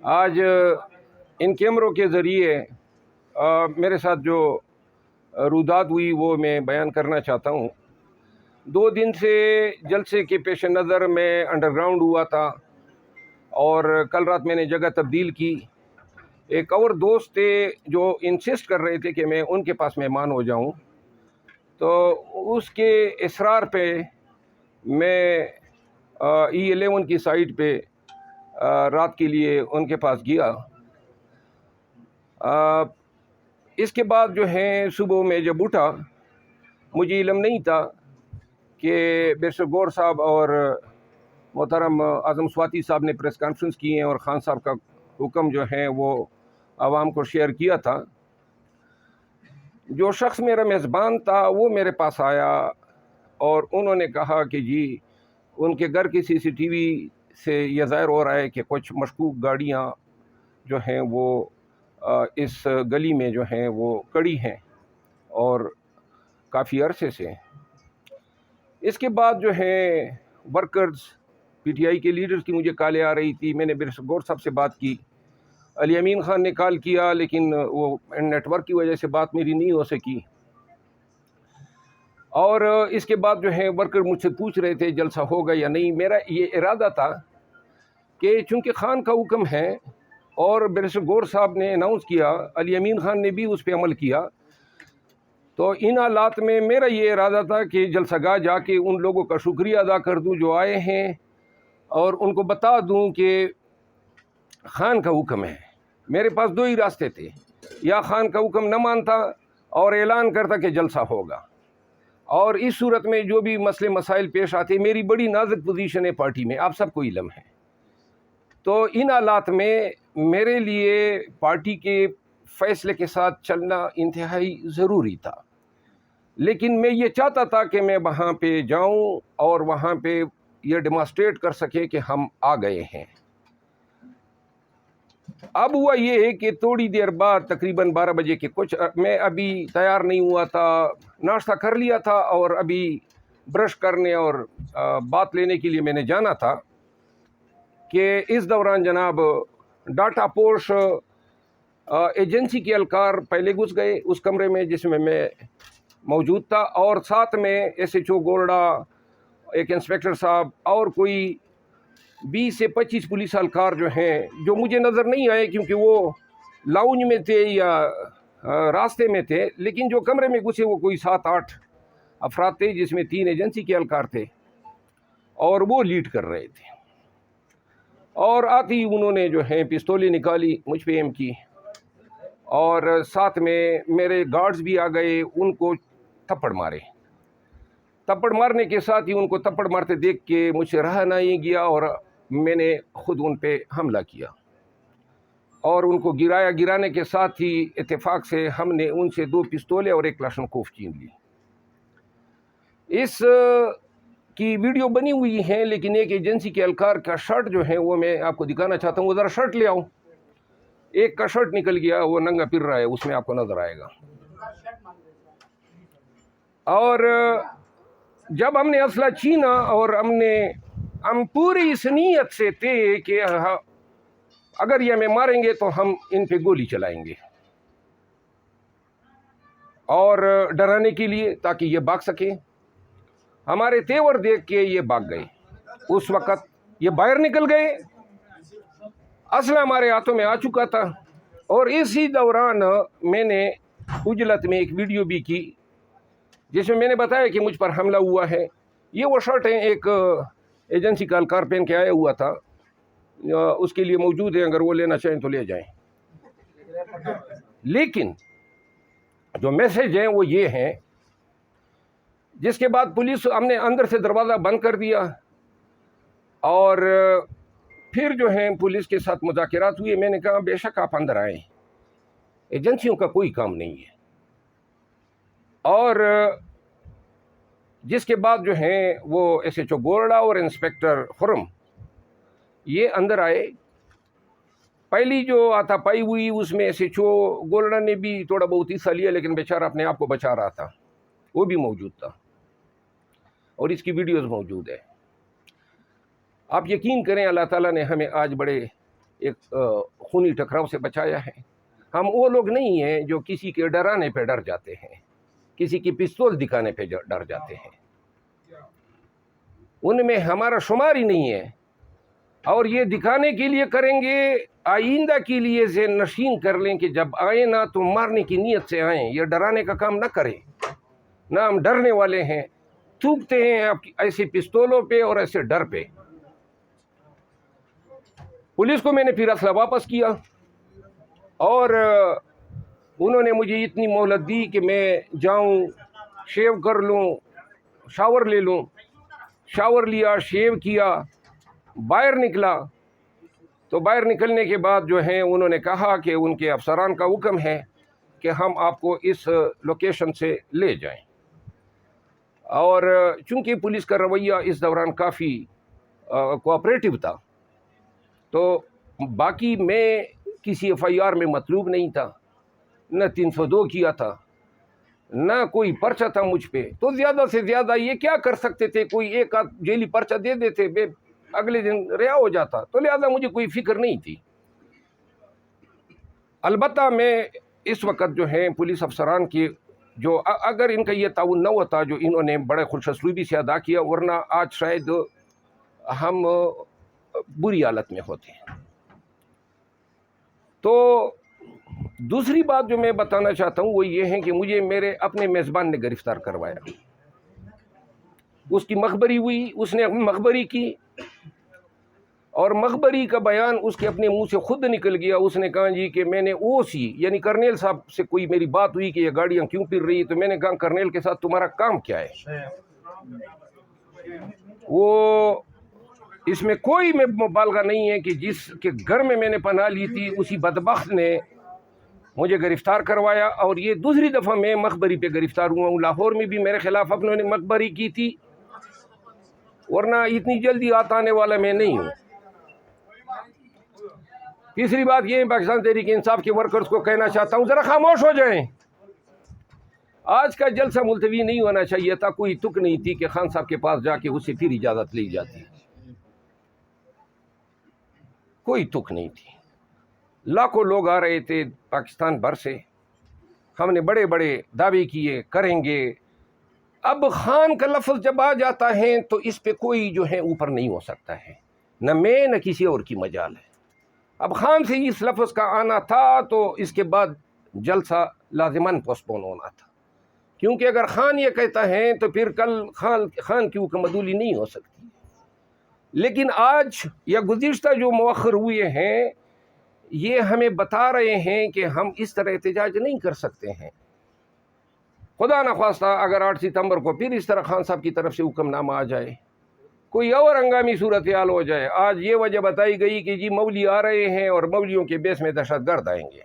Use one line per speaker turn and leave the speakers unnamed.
آج ان کیمروں کے ذریعے میرے ساتھ جو رودات ہوئی وہ میں بیان کرنا چاہتا ہوں۔ 2 دن سے جلسے کے پیش نظر میں انڈر گراؤنڈ ہوا تھا اور کل رات میں نے جگہ تبدیل کی۔ ایک اور دوست تھے جو انسسٹ کر رہے تھے کہ میں ان کے پاس مہمان ہو جاؤں، تو اس کے اصرار پہ میں E11 کی سائٹ پہ رات کے لیے ان کے پاس گیا۔ اس کے بعد جو ہے صبح میں جب اٹھا، مجھے علم نہیں تھا کہ بیرسٹر گور صاحب اور محترم اعظم سواتی صاحب نے پریس کانفرنس کی ہیں اور خان صاحب کا حکم جو ہے وہ عوام کو شیئر کیا تھا۔ جو شخص میرا میزبان تھا وہ میرے پاس آیا اور انہوں نے کہا کہ جی ان کے گھر کی CCTV سے یہ ظاہر ہو رہا ہے کہ کچھ مشکوک گاڑیاں جو ہیں وہ اس گلی میں جو ہیں وہ کڑی ہیں اور کافی عرصے سے۔ اس کے بعد جو ہے ورکرز PTI کے لیڈرز کی مجھے کالیں آ رہی تھی۔ میں نے بیرسٹر گور صاحب سے بات کی، علی امین خان نے کال کیا، لیکن وہ نیٹ ورک کی وجہ سے بات میری نہیں ہو سکی۔ اور اس کے بعد جو ہے ورکر مجھ سے پوچھ رہے تھے جلسہ ہوگا یا نہیں۔ میرا یہ ارادہ تھا کہ چونکہ خان کا حکم ہے اور بیرسٹر گور صاحب نے اناؤنس کیا، علی امین خان نے بھی اس پہ عمل کیا، تو ان حالات میں میرا یہ ارادہ تھا کہ جلسہ گاہ جا کے ان لوگوں کا شکریہ ادا کر دوں جو آئے ہیں اور ان کو بتا دوں کہ خان کا حکم ہے۔ میرے پاس 2 ہی راستے تھے، یا خان کا حکم نہ مانتا اور اعلان کرتا کہ جلسہ ہوگا، اور اس صورت میں جو بھی مسئلے مسائل پیش آتے، میری بڑی نازک پوزیشن ہے پارٹی میں، آپ سب کو علم ہے، تو ان حالات میں میرے لیے پارٹی کے فیصلے کے ساتھ چلنا انتہائی ضروری تھا۔ لیکن میں یہ چاہتا تھا کہ میں وہاں پہ جاؤں اور وہاں پہ یہ ڈیمانسٹریٹ کر سکے کہ ہم آ گئے ہیں۔ اب ہوا یہ ہے کہ تھوڑی دیر بعد تقریباً 12 بجے کے کچھ، میں ابھی تیار نہیں ہوا تھا، ناشتہ کر لیا تھا اور ابھی برش کرنے اور بات لینے کے لیے میں نے جانا تھا کہ اس دوران جناب ڈاٹا پوش ایجنسی کے اہلکار پہلے گھس گئے اس کمرے میں جس میں موجود تھا، اور ساتھ میں SHO گورڈا، ایک انسپیکٹر صاحب اور کوئی 20 سے 25 پولیس اہلکار جو ہیں، جو مجھے نظر نہیں آئے کیونکہ وہ لاؤنج میں تھے یا راستے میں تھے، لیکن جو کمرے میں گھسے وہ کوئی 7-8 افراد تھے جس میں 3 ایجنسی کے اہلکار تھے اور وہ لیڈ کر رہے تھے۔ اور آتے ہی انہوں نے جو ہے پستولیں نکالی، مجھ پہ ایم کی، اور ساتھ میں میرے گارڈز بھی آ گئے، ان کو تھپڑ مارے۔ تھپڑ مارنے کے ساتھ ہی ان کو تھپڑ مارتے دیکھ کے مجھ سے رہا نہیں گیا اور میں نے خود ان پہ حملہ کیا اور ان کو گرایا۔ گرانے کے ساتھ ہی اتفاق سے ہم نے ان سے 2 پستولیں اور 1 کلاشنکوف چھین لی۔ اس کی ویڈیو بنی ہوئی ہے، لیکن ایک ایجنسی کے اہلکار کا شرٹ جو ہے وہ میں آپ کو دکھانا چاہتا ہوں، وہ ذرا شرٹ لے آؤں۔ ایک کا شرٹ نکل گیا، وہ ننگا پھر رہا ہے، اس میں آپ کو نظر آئے گا۔ اور جب ہم نے اسلحہ چھینا اور ہم پوری اس نیت سے تھے کہ اگر یہ ہمیں ماریں گے تو ہم ان پہ گولی چلائیں گے، اور ڈرانے کے لیے تاکہ یہ بھاگ سکیں۔ ہمارے تیور دیکھ کے یہ بھاگ گئے، اس وقت یہ باہر نکل گئے، اسلحہ ہمارے ہاتھوں میں آ چکا تھا۔ اور اسی دوران میں نے اجلت میں ایک ویڈیو بھی کی جس میں نے بتایا کہ مجھ پر حملہ ہوا ہے۔ یہ وہ شرٹ ہے ایک ایجنسی کا اہلکار پہن کے آیا ہوا تھا، اس کے لیے موجود ہے، اگر وہ لینا چاہیں تو لے جائیں۔ لیکن جو میسج ہیں وہ یہ ہیں، جس کے بعد پولیس، ہم نے اندر سے دروازہ بند کر دیا اور پھر جو ہے پولیس کے ساتھ مذاکرات ہوئے۔ میں نے کہا بے شک آپ اندر آئیں، ایجنسیوں کا کوئی کام نہیں ہے۔ اور جس کے بعد جو ہیں وہ SHO گورڈا اور انسپیکٹر خرم یہ اندر آئے۔ پہلی جو آتا پائی ہوئی اس میں SHO گورڈا نے بھی تھوڑا بہت حصہ لیا، لیکن بیچارہ اپنے آپ کو بچا رہا تھا، وہ بھی موجود تھا اور اس کی ویڈیوز موجود ہے۔ آپ یقین کریں اللہ تعالیٰ نے ہمیں آج بڑے ایک خونی ٹکراؤ سے بچایا ہے۔ ہم وہ لوگ نہیں ہیں جو کسی کے ڈرانے پہ ڈر جاتے ہیں، کسی کی پستول دکھانے پہ ڈر جاتے ہیں، ان میں ہمارا شمار ہی نہیں ہے۔ اور یہ دکھانے کے لیے کریں گے، آئندہ کے لیے ذہن نشین کر لیں کہ جب آئیں نا تو مارنے کی نیت سے آئیں، یہ ڈرانے کا کام نہ کریں۔ نہ ہم ڈرنے والے ہیں، تھوکتے ہیں ایسے پستولوں پہ اور ایسے ڈر پہ۔ پولیس کو میں نے پھر اسلحہ واپس کیا، اور انہوں نے مجھے اتنی مہلت دی کہ میں جاؤں، شیو کر لوں، شاور لے لوں۔ شاور لیا، شیو کیا، باہر نکلا، تو باہر نکلنے کے بعد جو ہے انہوں نے کہا کہ ان کے افسران کا حکم ہے کہ ہم آپ کو اس لوکیشن سے لے جائیں۔ اور چونکہ پولیس کا رویہ اس دوران کافی کوآپریٹو تھا، تو باقی میں کسی ایف آئی آر میں مطلوب نہیں تھا، نہ 302 کیا تھا، نہ کوئی پرچہ تھا مجھ پہ، تو زیادہ سے زیادہ یہ کیا کر سکتے تھے، کوئی ایک آدھ جیلی پرچہ دے دیتے، اگلے دن رہا ہو جاتا، تو لہذا مجھے کوئی فکر نہیں تھی۔ البتہ میں اس وقت جو ہے پولیس افسران کی جو اگر ان کا یہ تعاون نہ ہوتا جو انہوں نے بڑے خوش اسلوبی سے ادا کیا، ورنہ آج شاید ہم بری حالت میں ہوتے ہیں۔ تو دوسری بات جو میں بتانا چاہتا ہوں وہ یہ ہے کہ مجھے میرے اپنے میزبان نے گرفتار کروایا، اس کی مخبری ہوئی، اس نے مخبری کی، اور مخبری کا بیان اس کے اپنے منہ سے خود نکل گیا۔ اس نے کہا جی کہ میں نے او سی یعنی کرنیل صاحب سے کوئی میری بات ہوئی کہ یہ گاڑیاں کیوں پھر رہی، تو میں نے کہا کرنیل کے ساتھ تمہارا کام کیا ہے؟ وہ اس میں کوئی مبالغہ نہیں ہے کہ جس کے گھر میں نے پناہ لی تھی اسی بدبخت نے مجھے گرفتار کروایا، اور یہ دوسری دفعہ میں مخبری پہ گرفتار ہوا ہوں۔ لاہور میں بھی میرے خلاف اپنوں نے مخبری کی تھی، ورنہ اتنی جلدی آنے والا میں نہیں ہوں۔ تیسری بات یہ پاکستان تحریک انصاف کے ورکرز کو کہنا چاہتا ہوں، ذرا خاموش ہو جائیں۔ آج کا جلسہ ملتوی نہیں ہونا چاہیے تھا، کوئی تک نہیں تھی کہ خان صاحب کے پاس جا کے اس سے پھر اجازت لی جاتی، کوئی تک نہیں تھی۔ لاکھوں لوگ آ رہے تھے پاکستان بھر سے، ہم نے بڑے بڑے دعوے کیے کریں گے۔ اب خان کا لفظ جب آ جاتا ہے تو اس پہ کوئی جو ہے اوپر نہیں ہو سکتا ہے، نہ میں نہ کسی اور کی مجال ہے۔ اب خان سے اس لفظ کا آنا تھا تو اس کے بعد جلسہ لازماً پوسٹپون ہونا تھا، کیونکہ اگر خان یہ کہتا ہے تو پھر کل خان کی حکم عدولی نہیں ہو سکتی۔ لیکن آج یا گزشتہ جو مؤخر ہوئے ہیں یہ ہمیں بتا رہے ہیں کہ ہم اس طرح احتجاج نہیں کر سکتے ہیں۔ خدا نخواستہ اگر 8 ستمبر کو پھر اس طرح خان صاحب کی طرف سے حکم نامہ آ جائے، کوئی اور ہنگامی صورتحال ہو جائے، آج یہ وجہ بتائی گئی کہ جی مولی آ رہے ہیں اور مولیوں کے بیس میں دہشت گرد آئیں گے۔